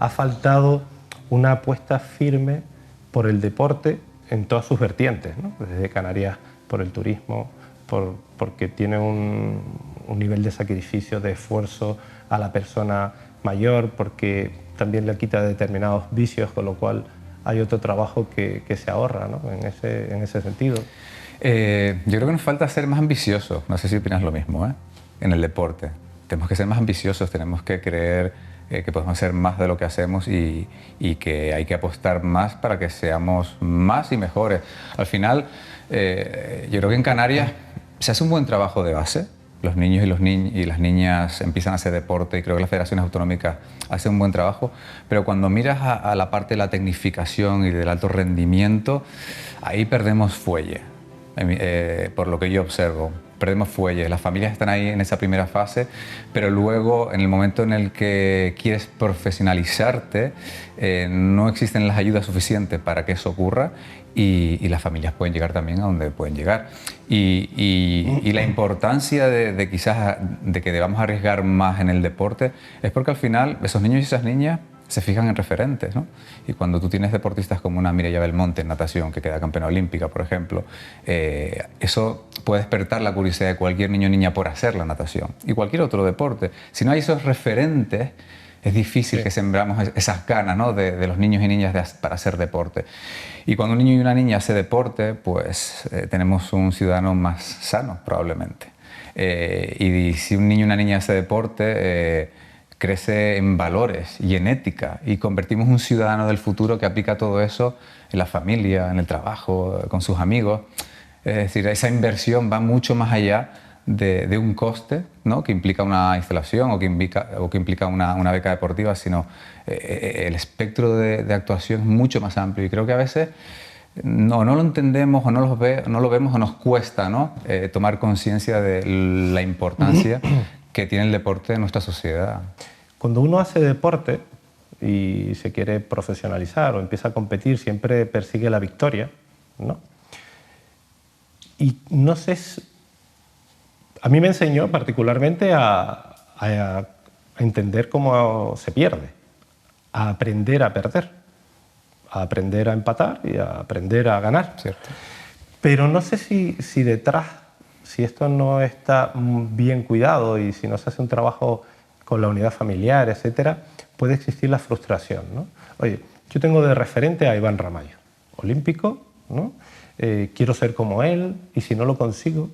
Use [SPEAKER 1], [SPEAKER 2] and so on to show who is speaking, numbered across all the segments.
[SPEAKER 1] ha faltado una apuesta firme por el deporte en todas sus vertientes, ¿no? Desde Canarias por el turismo, porque tiene un nivel de sacrificio, de esfuerzo a la persona mayor, porque también le quita determinados vicios, con lo cual hay otro trabajo que se ahorra, ¿no? en ese sentido.
[SPEAKER 2] Yo creo que nos falta ser más ambiciosos, no sé si opinas lo mismo, en el deporte. Tenemos que ser más ambiciosos, tenemos que creer que podemos hacer más de lo que hacemos y que hay que apostar más para que seamos más y mejores. Al final, yo creo que en Canarias se hace un buen trabajo de base. Los niños y las niñas empiezan a hacer deporte y creo que las federaciones autonómicas hacen un buen trabajo, pero cuando miras a la parte de la tecnificación y del alto rendimiento, ahí perdemos fuelle, por lo que yo observo. Perdemos fuelle, las familias están ahí en esa primera fase, pero luego en el momento en el que quieres profesionalizarte, no existen las ayudas suficientes para que eso ocurra y las familias pueden llegar también a donde pueden llegar. Y la importancia de quizás de que debamos arriesgar más en el deporte es porque al final esos niños y esas niñas se fijan en referentes, ¿no? Y cuando tú tienes deportistas como una Mireia Belmonte en natación, que queda campeona olímpica, por ejemplo, eso puede despertar la curiosidad de cualquier niño o niña por hacer la natación y cualquier otro deporte. Si no hay esos referentes, es difícil que sembramos esas ganas, ¿no? de los niños y niñas para hacer deporte. Y cuando un niño y una niña hace deporte, pues tenemos un ciudadano más sano, probablemente. Y si un niño y una niña hace deporte, crece en valores y en ética y convertimos un ciudadano del futuro que aplica todo eso en la familia, en el trabajo, con sus amigos. Es decir, esa inversión va mucho más allá de un coste, ¿no? Que implica una instalación o que implica una beca deportiva, sino el espectro de actuación es mucho más amplio y creo que a veces no lo entendemos o no lo vemos o nos cuesta, ¿no? Tomar conciencia de la importancia que tiene el deporte en nuestra sociedad.
[SPEAKER 1] Cuando uno hace deporte y se quiere profesionalizar o empieza a competir, siempre persigue la victoria, ¿no? Y no sé, a mí me enseñó particularmente a entender cómo se pierde, a aprender a perder, a aprender a empatar y a aprender a ganar.
[SPEAKER 2] Cierto.
[SPEAKER 1] Pero no sé si detrás, si esto no está bien cuidado y si no se hace un trabajo con la unidad familiar, etcétera, puede existir la frustración, ¿no? Oye, yo tengo de referente a Iván Ramallo, olímpico, ¿no? Quiero ser como él y si no lo consigo,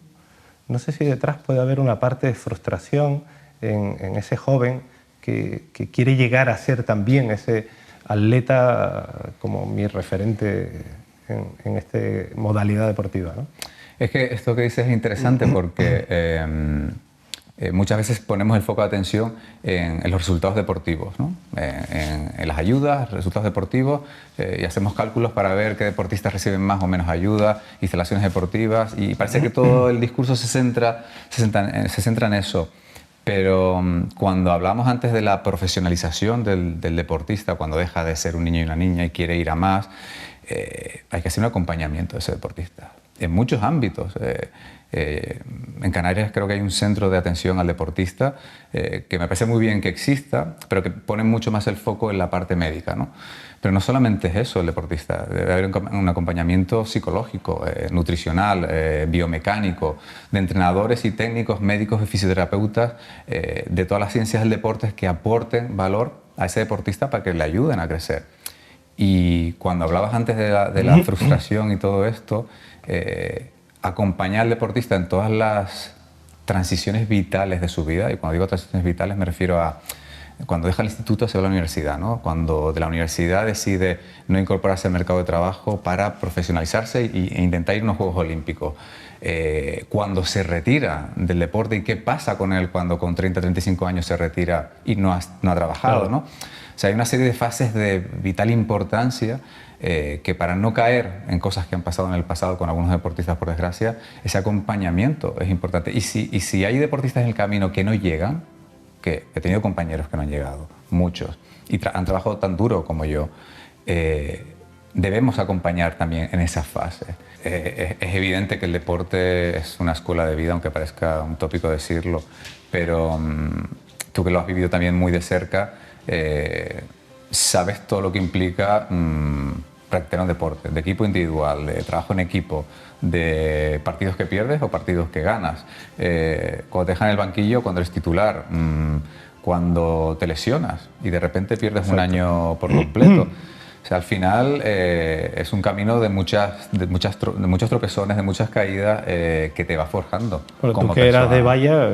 [SPEAKER 1] no sé si detrás puede haber una parte de frustración en ese joven que quiere llegar a ser también ese atleta como mi referente en esta modalidad deportiva, ¿no?
[SPEAKER 2] Es que esto que dices es interesante porque muchas veces ponemos el foco de atención en los resultados deportivos, ¿no? En las ayudas, resultados deportivos, y hacemos cálculos para ver qué deportistas reciben más o menos ayuda, instalaciones deportivas, y parece que todo el discurso se centra en eso. Pero cuando hablamos antes de la profesionalización del deportista, cuando deja de ser un niño y una niña y quiere ir a más, hay que hacer un acompañamiento de ese deportista en muchos ámbitos. En Canarias creo que hay un centro de atención al deportista que me parece muy bien que exista, pero que pone mucho más el foco en la parte médica, ¿no? Pero no solamente es eso el deportista, debe haber un acompañamiento psicológico, nutricional, biomecánico, de entrenadores y técnicos, médicos y fisioterapeutas de todas las ciencias del deporte que aporten valor a ese deportista para que le ayuden a crecer. Y cuando hablabas antes de la frustración y todo esto, acompañar al deportista en todas las transiciones vitales de su vida, y cuando digo transiciones vitales me refiero a cuando deja el instituto se va a la universidad, ¿no? Cuando de la universidad decide no incorporarse al mercado de trabajo para profesionalizarse e intentar ir a unos Juegos Olímpicos, cuando se retira del deporte y qué pasa con él cuando con 30, 35 años se retira y no ha trabajado,
[SPEAKER 1] Claro.
[SPEAKER 2] ¿no? O sea, hay una serie de fases de vital importancia que para no caer en cosas que han pasado en el pasado con algunos deportistas, por desgracia, ese acompañamiento es importante. Y si hay deportistas en el camino que no llegan, que he tenido compañeros que no han llegado, muchos, y han trabajado tan duro como yo, debemos acompañar también en esa fase. Es evidente que el deporte es una escuela de vida, aunque parezca un tópico decirlo, pero tú que lo has vivido también muy de cerca, sabes todo lo que implica practicar un deporte, de equipo individual, de trabajo en equipo, de partidos que pierdes o partidos que ganas, cuando te dejan en el banquillo, cuando eres titular, cuando te lesionas y de repente pierdes un año por completo. O sea, al final es un camino de muchos tropezones, de muchas caídas que te va forjando.
[SPEAKER 1] Bueno,
[SPEAKER 2] como
[SPEAKER 1] tú que
[SPEAKER 2] persona.
[SPEAKER 1] eras de Valla,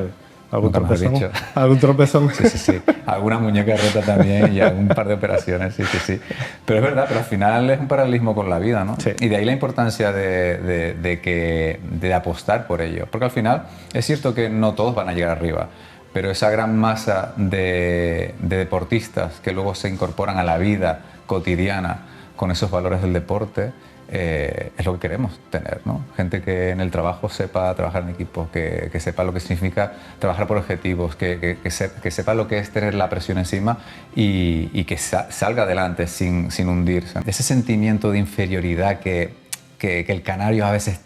[SPEAKER 1] algún
[SPEAKER 2] Nunca mejor
[SPEAKER 1] tropezón.
[SPEAKER 2] dicho.
[SPEAKER 1] ¿Algún tropezón?
[SPEAKER 2] Sí, sí, sí. Alguna muñeca rota también y algún par de operaciones, sí, sí, sí. Pero es verdad, pero al final es un paralelismo con la vida, ¿no?
[SPEAKER 1] Sí.
[SPEAKER 2] Y de ahí la importancia de apostar por ello. Porque al final es cierto que no todos van a llegar arriba, pero esa gran masa de deportistas que luego se incorporan a la vida cotidiana con esos valores del deporte, es lo que queremos tener, ¿no? Gente que en el trabajo sepa trabajar en equipo, que sepa lo que significa trabajar por objetivos, que sepa lo que es tener la presión encima y que salga adelante sin hundirse. Ese sentimiento de inferioridad que el canario a veces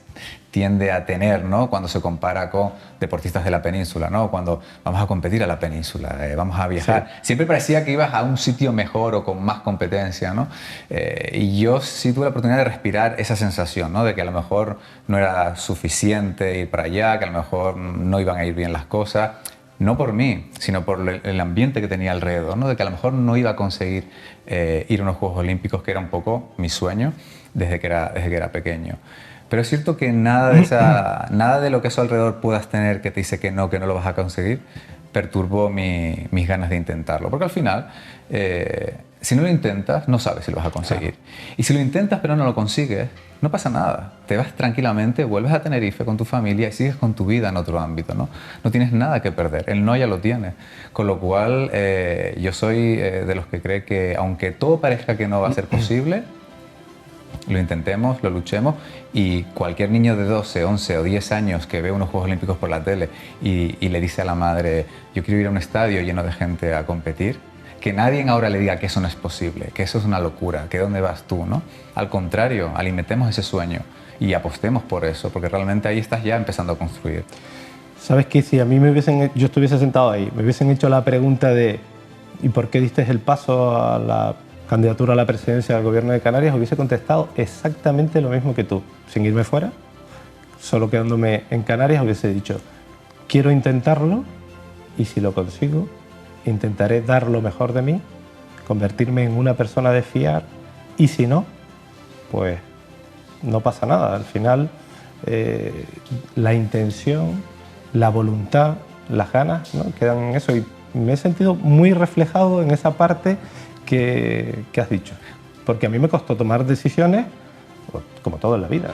[SPEAKER 2] tiende a tener, ¿no? Cuando se compara con deportistas de la península, ¿no? Cuando vamos a competir a la península, vamos a viajar. Sí. Siempre parecía que ibas a un sitio mejor o con más competencia, ¿no? Y yo sí tuve la oportunidad de respirar esa sensación, ¿no? De que a lo mejor no era suficiente ir para allá, que a lo mejor no iban a ir bien las cosas. No por mí, sino por el ambiente que tenía alrededor, ¿no? De que a lo mejor no iba a conseguir ir a unos Juegos Olímpicos, que era un poco mi sueño desde que era pequeño. Pero es cierto que nada de lo que a su alrededor puedas tener que te dice que no lo vas a conseguir, perturbó mis ganas de intentarlo. Porque al final, si no lo intentas, no sabes si lo vas a conseguir. Claro. Y si lo intentas pero no lo consigues, no pasa nada. Te vas tranquilamente, vuelves a Tenerife con tu familia y sigues con tu vida en otro ámbito, ¿no? No tienes nada que perder, el no ya lo tienes. Con lo cual, yo soy de los que cree que aunque todo parezca que no va a ser posible, lo intentemos, lo luchemos, y cualquier niño de 12, 11 o 10 años que ve unos Juegos Olímpicos por la tele y le dice a la madre, yo quiero ir a un estadio lleno de gente a competir, que nadie ahora le diga que eso no es posible, que eso es una locura, que dónde vas tú, ¿no? Al contrario, alimentemos ese sueño y apostemos por eso, porque realmente ahí estás ya empezando a construir.
[SPEAKER 1] ¿Sabes qué? Si a mí yo estuviese sentado ahí, me hubiesen hecho la pregunta de ¿y por qué diste el paso a la candidatura a la presidencia del Gobierno de Canarias?, hubiese contestado exactamente lo mismo que tú, sin irme fuera, solo quedándome en Canarias, hubiese dicho, quiero intentarlo y si lo consigo, intentaré dar lo mejor de mí, convertirme en una persona de fiar, y si no, pues no pasa nada. Al final, la intención, la voluntad, las ganas, ¿no?, quedan en eso, y me he sentido muy reflejado en esa parte que has dicho, porque a mí me costó tomar decisiones, como todo en la vida.